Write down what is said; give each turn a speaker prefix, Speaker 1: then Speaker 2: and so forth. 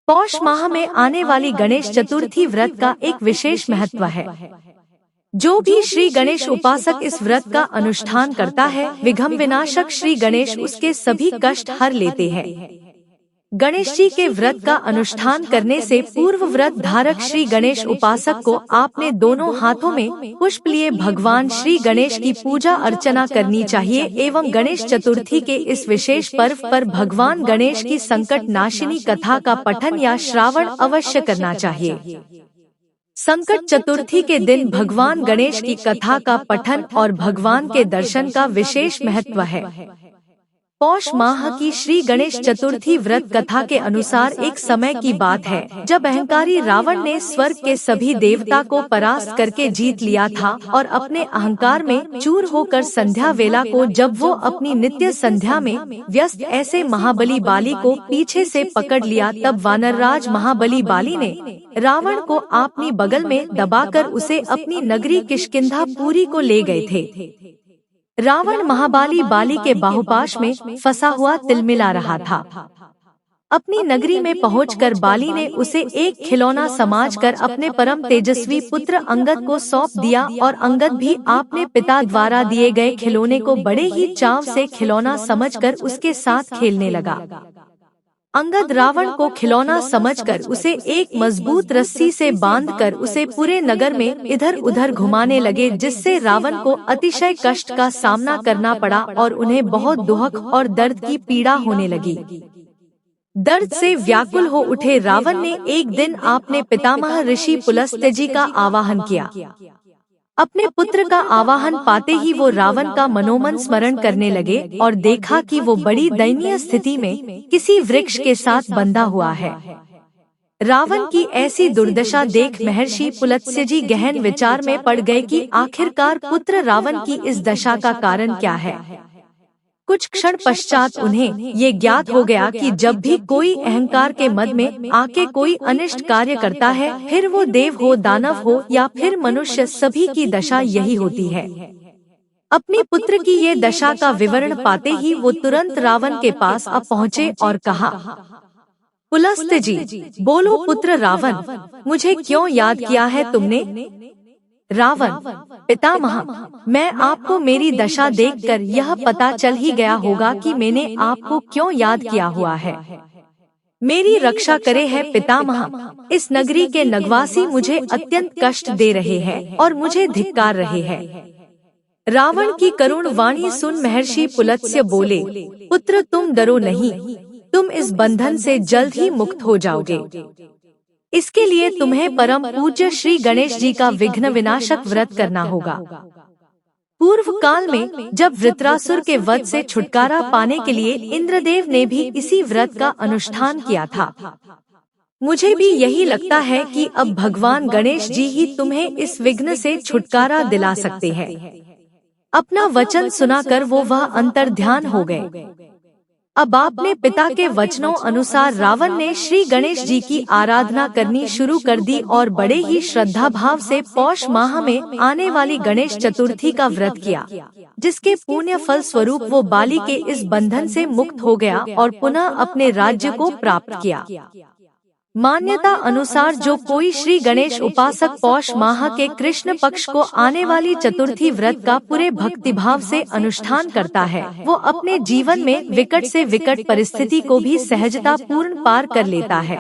Speaker 1: पौष माह में आने वाली गणेश चतुर्थी व्रत का एक विशेष महत्व है। जो भी श्री गणेश उपासक इस व्रत का अनुष्ठान करता है, विघ्न विनाशक श्री गणेश उसके सभी कष्ट हर लेते हैं। गणेश जी के व्रत का अनुष्ठान करने से पूर्व व्रत धारक श्री गणेश उपासक को आपने दोनों हाथों में पुष्प लिए भगवान श्री गणेश की पूजा अर्चना करनी चाहिए एवं गणेश चतुर्थी के इस विशेष पर्व पर भगवान गणेश की संकट नाशिनी कथा का पठन या श्रावण अवश्य करना चाहिए। संकट चतुर्थी के दिन भगवान गणेश की कथा का पठन और भगवान के दर्शन का विशेष महत्व है। पौष माह की श्री गणेश चतुर्थी व्रत कथा के अनुसार एक समय की बात है जब अहंकारी रावण ने स्वर्ग के सभी देवता को परास्त करके जीत लिया था और अपने अहंकार में चूर होकर संध्या वेला को जब वो अपनी नित्य संध्या में व्यस्त ऐसे महाबली बाली को पीछे से पकड़ लिया, तब वानरराज महाबली बाली ने रावण को अपनी बगल में दबाकर उसे अपनी नगरी किष्किंधा पुरी को ले गए थे। रावण महाबली बाली के बाहुपाश में फंसा हुआ तिलमिला रहा था। अपनी नगरी में पहुंचकर बाली ने उसे एक खिलौना समझकर अपने परम तेजस्वी पुत्र अंगद को सौंप दिया और अंगद भी अपने पिता द्वारा दिए गए खिलौने को बड़े ही चाव से खिलौना समझकर उसके साथ खेलने लगा। अंगद रावण को खिलौना समझकर उसे एक मजबूत रस्सी से बांधकर उसे पूरे नगर में इधर उधर घुमाने लगे, जिससे रावण को अतिशय कष्ट का सामना करना पड़ा और उन्हें बहुत दुख और दर्द की पीड़ा होने लगी। दर्द से व्याकुल हो उठे रावण ने एक दिन अपने पितामह ऋषि पुलस्त्य जी का आवाहन किया। अपने पुत्र का आवाहन पाते ही वो रावण का मनोमन स्मरण करने लगे और देखा कि वो बड़ी दयनीय स्थिति में किसी वृक्ष के साथ बंधा हुआ है। रावण की ऐसी दुर्दशा देख महर्षि पुलत्स्य जी गहन विचार में पड़ गए कि आखिरकार पुत्र रावण की इस दशा का कारण क्या है। कुछ क्षण पश्चात उन्हें ये ज्ञात हो गया कि जब भी कोई अहंकार के मद में आके कोई अनिष्ट कार्य करता है, फिर वो देव हो, दानव हो या फिर मनुष्य, सभी की दशा यही होती है। अपने पुत्र की ये दशा का विवरण पाते ही वो तुरंत रावण के पास आ पहुँचे और कहा, पुलस्त्य जी, बोलो पुत्र रावण, मुझे क्यों याद किया है तुमने? रावण, पितामह, मैं आपको मेरी दशा देखकर यह पता चल ही गया होगा कि मैंने आपको क्यों याद किया हुआ है। मेरी रक्षा करे है पितामह, इस नगरी के नगवासी मुझे अत्यंत कष्ट दे रहे हैं और मुझे धिक्कार रहे हैं। रावण की करुण वाणी सुन महर्षि पुलत्स्य बोले, पुत्र तुम डरो नहीं, तुम इस बंधन से जल्द ही मुक्त हो जाओगे। इसके लिए तुम्हें परम पूज्य श्री गणेश जी का विघ्न विनाशक व्रत करना होगा। पूर्व काल में जब वृत्रासुर के वध से छुटकारा पाने के लिए इंद्रदेव ने भी इसी व्रत का अनुष्ठान किया था। मुझे भी यही लगता है कि अब भगवान गणेश जी ही तुम्हें इस विघ्न से छुटकारा दिला सकते हैं। अपना वचन सुनाकर वो वह अंतर्ध्यान हो गए। अब आपने पिता के वचनों अनुसार रावण ने श्री गणेश जी की आराधना करनी शुरू कर दी और बड़े ही श्रद्धा भाव से पौष माह में आने वाली गणेश चतुर्थी का व्रत किया, जिसके पुण्य फल स्वरूप वो बाली के इस बंधन से मुक्त हो गया और पुनः अपने राज्य को प्राप्त किया। मान्यता अनुसार जो कोई श्री गणेश उपासक पौष माह के कृष्ण पक्ष को आने वाली चतुर्थी व्रत का पूरे भक्तिभाव से अनुष्ठान करता है, वो अपने जीवन में विकट से विकट परिस्थिति को भी सहजता पूर्ण पार कर लेता है।